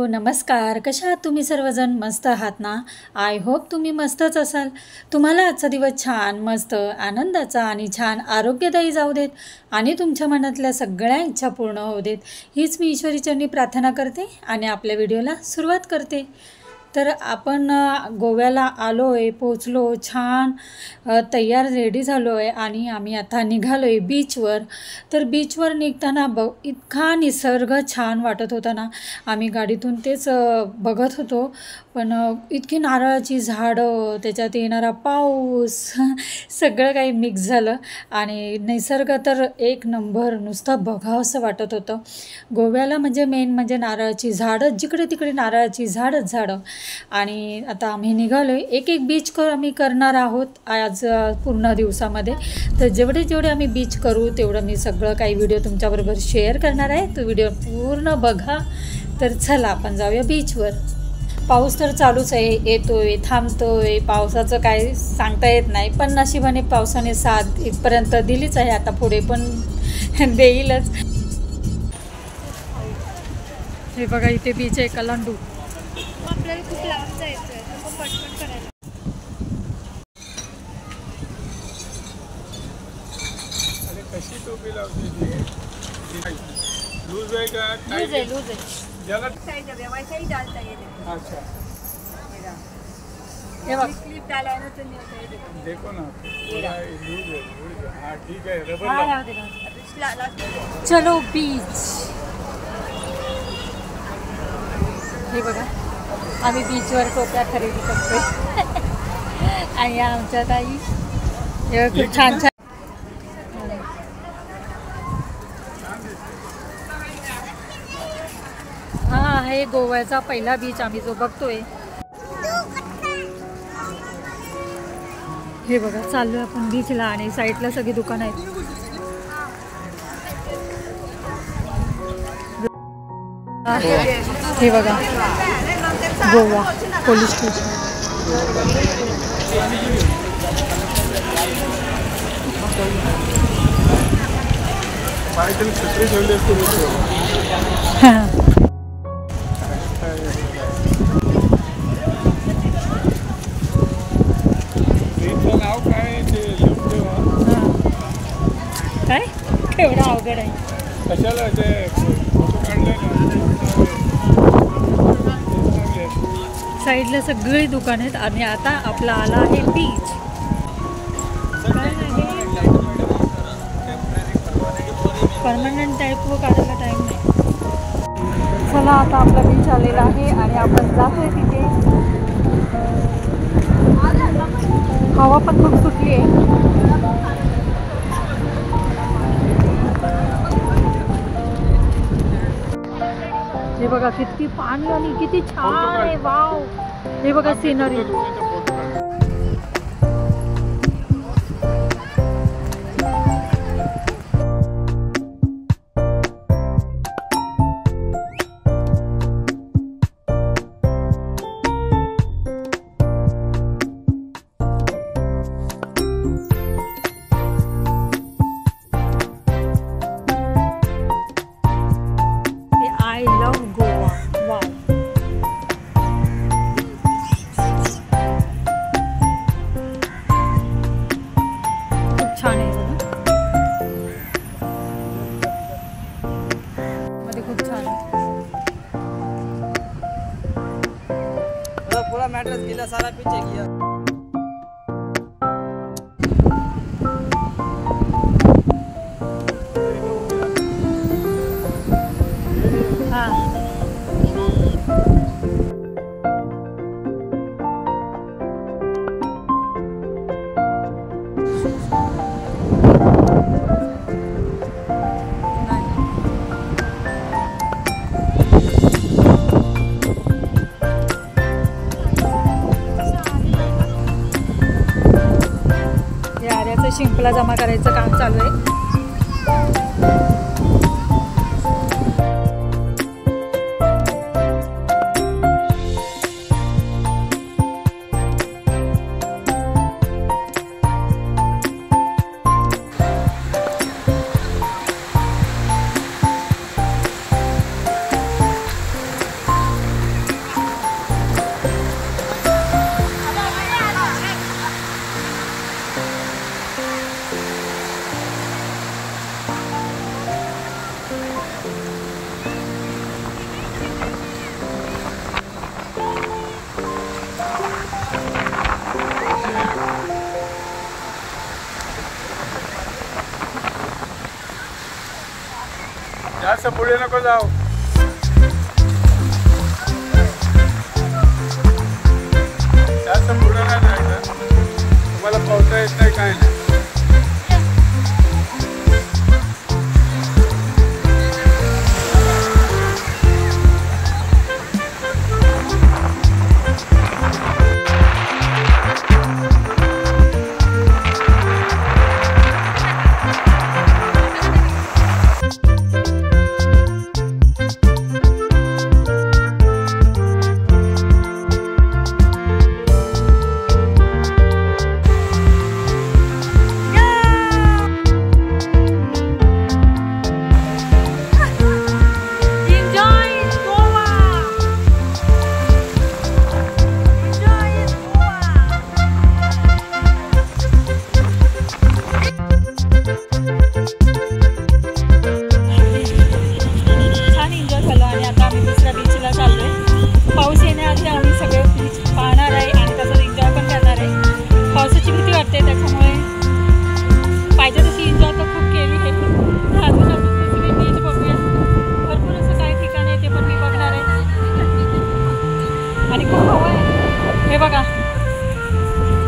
नमस्कार. कशा आहात तुम्ही सर्वजण? मस्त आहात ना? आय होप तुम्ही मस्तच असाल. तुम्हाला आजचा दिवस छान, मस्त, आनंदाचा आणि छान आरोग्यदायी जाऊ देत आणि तुमच्या मनातल्या सगळ्या इच्छा पूर्ण होऊ देत. हीच मी ईश्वरीचरणी प्रार्थना करते आणि आपल्या व्हिडिओला सुरुवात करते. तर आपण गोव्याला आलो आहे, पोचलो, छान तयार रेडी झालो आहे आणि आम्ही आता निघालो आहे बीचवर. तर बीचवर निघताना इतका निसर्ग छान वाटत होता ना. आम्ही गाडीतून तेच बघत होतो, पण इतकी नारळाची झाडं, त्याच्यात येणारा पाऊस सगळं काही मिक्स झालं आणि निसर्ग तर एक नंबर, नुसतं बघावंसं वाटत होतं. गोव्याला म्हणजे मेन म्हणजे नारळाची झाडं, जिकडे तिकडे नारळाची झाडंच झाडं. आणि आता आम्ही निघालो आहे. एक बीच आम्ही करणार आहोत आज पूर्ण दिवसामध्ये. तर जेवढे आम्ही बीच करू तेवढं मी सगळं काही व्हिडिओ तुमच्याबरोबर शेअर करणार आहे. तो व्हिडिओ पूर्ण बघा. तर चला आपण जाऊया बीचवर. पाऊस तर चालूच आहे, येतोय थांबतोय. पावसाचं काही सांगता येत नाही, पण नशिबाने पावसाने साथ इथपर्यंत दिलीच आहे. आता पुढे पण देईलच. हे बघा, इथे बीच आहे कलांडू. आपल्याला खूप लांब जायचं आहे, तर पटपट करायला. अरे कशी टोपी लावते? लूज आहे का? लूज आहे. जगत साइड में वैसा ही डालता है देखो। अच्छा, हे बघ, क्लिप डाला है ना तो नहीं होता है देखो। देखो ना, पूरा लूज है। हाँ ठीक है, रबर हा, लाव। राहू दे. अब इस लास्ट में चलो बीच. हे बघा, आम्ही बीचवर टोप्या खरेदी करतोय आणि आमच्या ताई हे खूप छान छान. हा आहे गोव्याचा पहिला बीच आम्ही जो बघतोय. हे बघा, चाललोय आपण बीचला आणि साईडला सगळी दुकानं आहेत. हे बघा, गोवा पोलीस स्टेशन. छत्री ठेवली असते. नाव काय ते लिहून ठेवा. काय केवढा अवघड आहे. कशाला ते फोटो काढले ना. साईडला सगळी दुकान आहेत आणि आता आपला आला आहे बीच. परमनंट टाईप व काढायला टाईम नाही. चला, आता आपला बीच आलेला आहे आणि आपण जातोय तिथे. हवा पण खूप सुटली आहे. हे बघा किती पाणी आणि किती छान आहे. वाव, हे बघा scenery. I love Goa. Wow. खूप छान आहे बघा. मध्ये खूप छान आहे. पूरा मैट्रेस गीला, सारा पीछे किया। शिंपला जमा करायचं काम चालू आहे. जास्त पुढे नको जाऊ. जास्त पुढे नाही जायचं. तुम्हाला पोहता येत नाही काय नाही.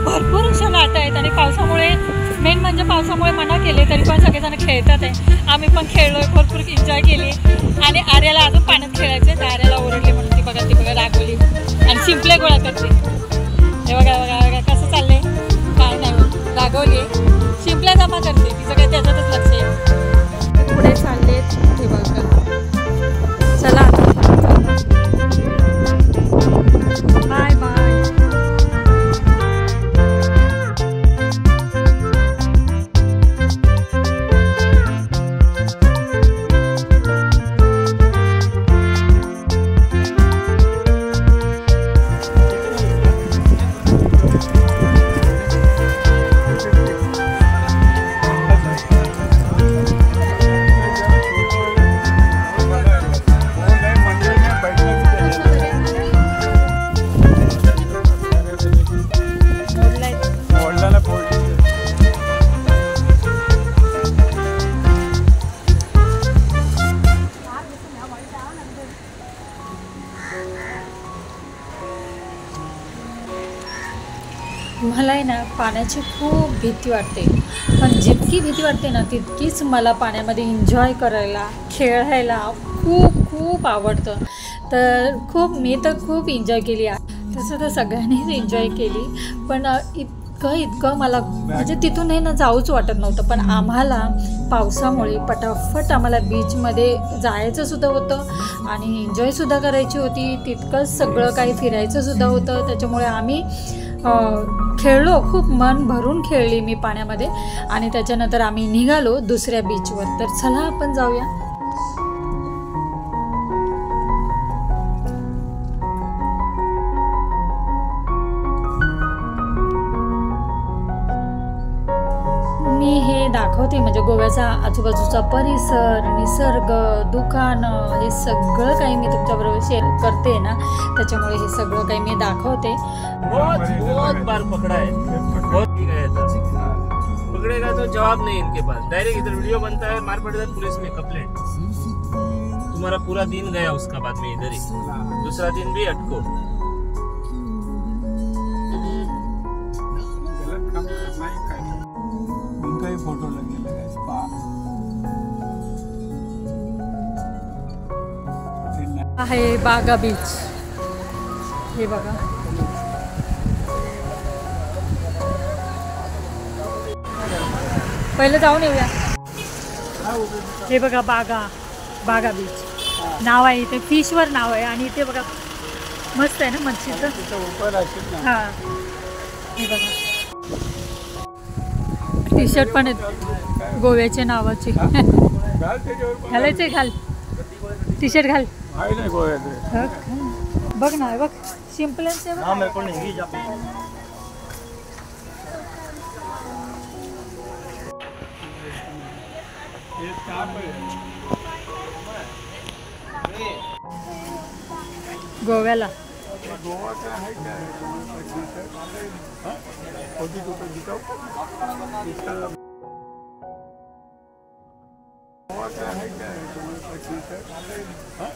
भरपूर अशा लाटा आहेत आणि पावसामुळे मेन म्हणजे पावसामुळे मना केले तरी पण सगळेजण खेळतात आहे. आम्ही पण खेळलोय, भरपूर एन्जॉय केली आणि आर्याला अजून पाण्यात खेळायचे तर आर्याला ओरडले म्हणून ती बघा रागवली आणि शिंपले गोळा करते. हे बघा कसं चाललंय काय नाही रागवली शिंपल्या जमा करते तिचं काय त्याच्यातच लक्ष आहे. पुढे चाललेत हे बघा. चला बाय बाय. मला आहे ना पाण्याची खूप भीती वाटते, पण जितकी भीती वाटते ना तितकीच मला पाण्यामध्ये एन्जॉय करायला खेळायला खूप खूप आवडतं. तर मी तर खूप एन्जॉय केली आहे. तसं तर सगळ्यांनीच एन्जॉय केली, पण इतकं मला म्हणजे तिथून हे ना जाऊच वाटत नव्हतं. पण आम्हाला पावसामुळे पटापट आम्हाला बीचमध्ये जायचं सुद्धा होतं आणि एन्जॉयसुद्धा करायची होती. तितकंच सगळं काही फिरायचं सुद्धा होतं. त्याच्यामुळे आम्ही खेळलो, खूप मन भरून खेळली मी पाण्यामध्ये आणि त्याच्यानंतर आम्ही निघालो दुसऱ्या बीचवर. तर चला आपण जाऊया. मी हे दाखवते म्हणजे गोव्याचा आजूबाजूचा परिसर, निसर्ग, दुकानं हे सगळं काही मी तुमच्याबरोबर शेअर करते ना, त्याच्यामुळे हे सगळं काही मी दाखवते. बहुत बार पकड़ा है, बहुत ही गया था, पकड़ेगा तो जवाब नहीं इनके पास. डायरेक्ट इधर वीडियो बनता है, मार पड़ता है पुलिस में कंप्लेंट. तुम्हारा पूरा दिन गया उसका बाद में इधर ही, दूसरा दिन भी अटको. फोटो लगेगा आहे बागा बीच. हे बघा पहिलं जाऊन येऊया. हे बघा बागा बीच नाव आहे इथे, फिशवर नाव आहे आणि इथे बघा मस्त आहे ना मच्छीचं. हां हे बघा टी शर्ट पण आहेत गोव्याच्या नावाचे. घालायचे घाल टी शर्ट घाल. बघ ना बघ शिंपल्यांचे गोव्याला ठीक आहे. हां?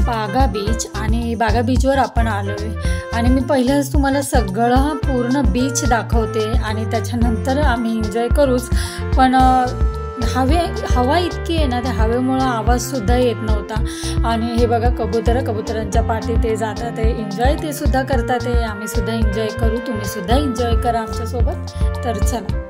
बागा बीच आणि बागा बीचवर आपण आलो आहे आणि मी पहिलंच तुम्हाला सगळं पूर्ण बीच दाखवते आणि त्याच्यानंतर आम्ही एन्जॉय करूच. पण हवा इतकी आहे ना, त्या हवेमुळं आवाजसुद्धा येत नव्हता. आणि हे बघा कबुतरांच्या पाठी ते जातात, ते एन्जॉय ते सुद्धा करतात, ते आम्ही सुद्धा एन्जॉय करू, तुम्ही सुद्धा एन्जॉय करा आमच्यासोबत. तर चला.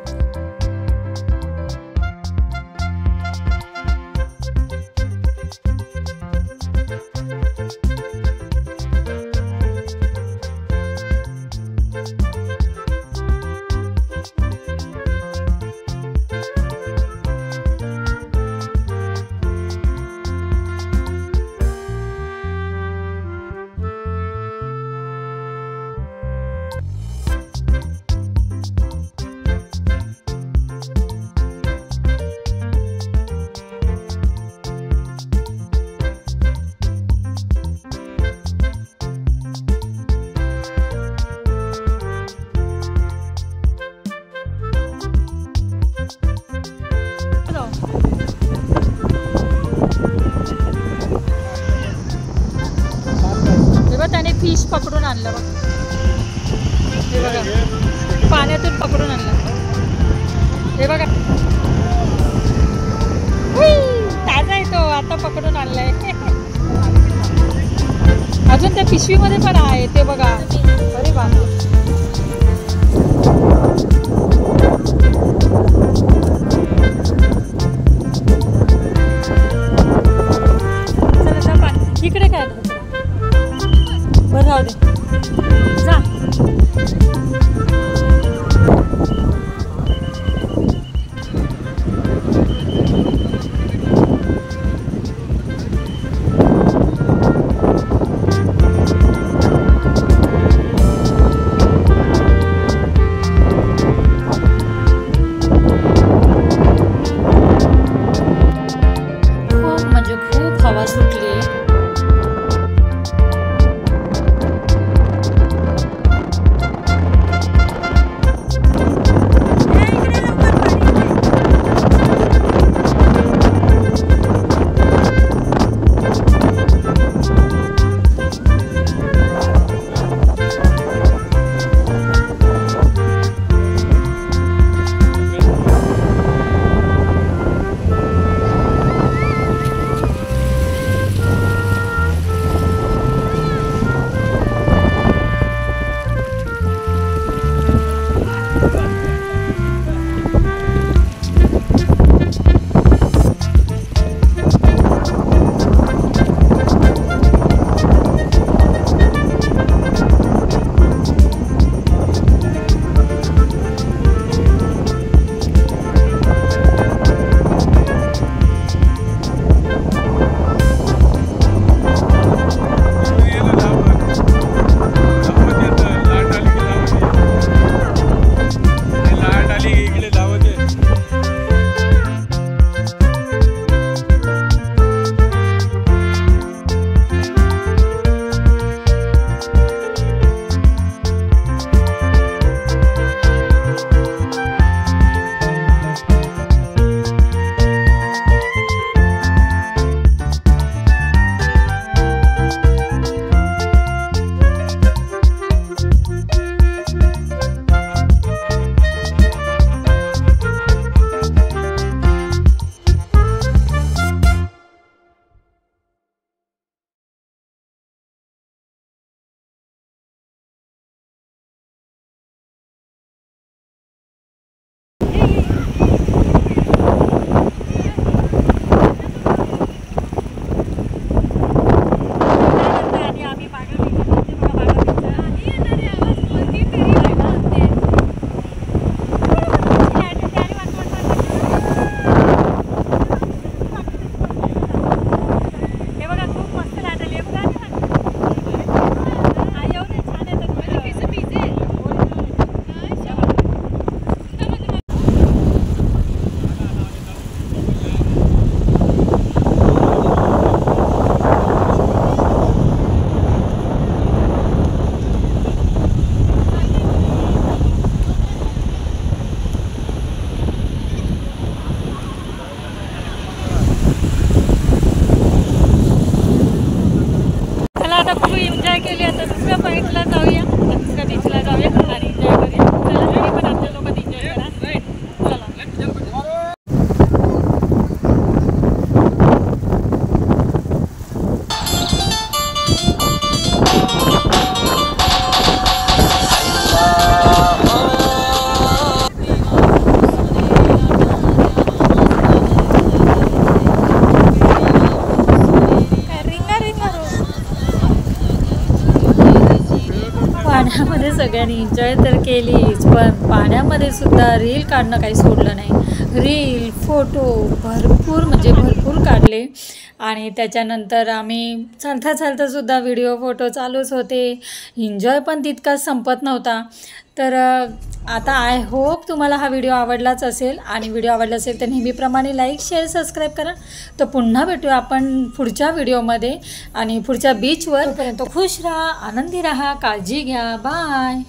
त्याने फिश पकडून आणलं बघ, हे बघा पाण्यातून पकडून आणलं, हे बघा ताजा आहे तो, आता पकडून आणलाय. अजून त्या पिशवीमध्ये पण आहे ते बघा. अरे बापरे, इकडे काय बरं राहू दे जा. खूप म्हणजे खूप हवा सुटली. आता खूप एन्जॉय केली. आता दुसऱ्या पॉईंटला जाऊया, दुसऱ्या बीचला जाऊया आणि एन्जॉय करूया. चला तुम्ही पण आमच्यासोबत एन्जॉय करा. चला. पाण्यामध्ये सगळ्यांनी एन्जॉय तर केलीच, पण पाण्यामध्ये सुद्धा रील काढणं काही सोडलं नाही. रील फोटो भरपूर म्हणजे भरपूर काढले. आणि त्याच्यानंतर आम्ही चालता चालता सुद्धा व्हिडिओ फोटो चालूच होते. एन्जॉय पण तितकाच संपत नव्हता. तर आता आय होप तुम्हाला हा व्हिडिओ आवडलाच असेल. आणि व्हिडिओ आवडला असेल तर नेहमीप्रमाणे लाईक शेअर सबस्क्राईब करा. तर पुन्हा भेटूया आपण पुढच्या व्हिडिओमध्ये आणि पुढच्या बीचवर. तोपर्यंत खुश राहा, आनंदी राहा, काळजी घ्या. बाय.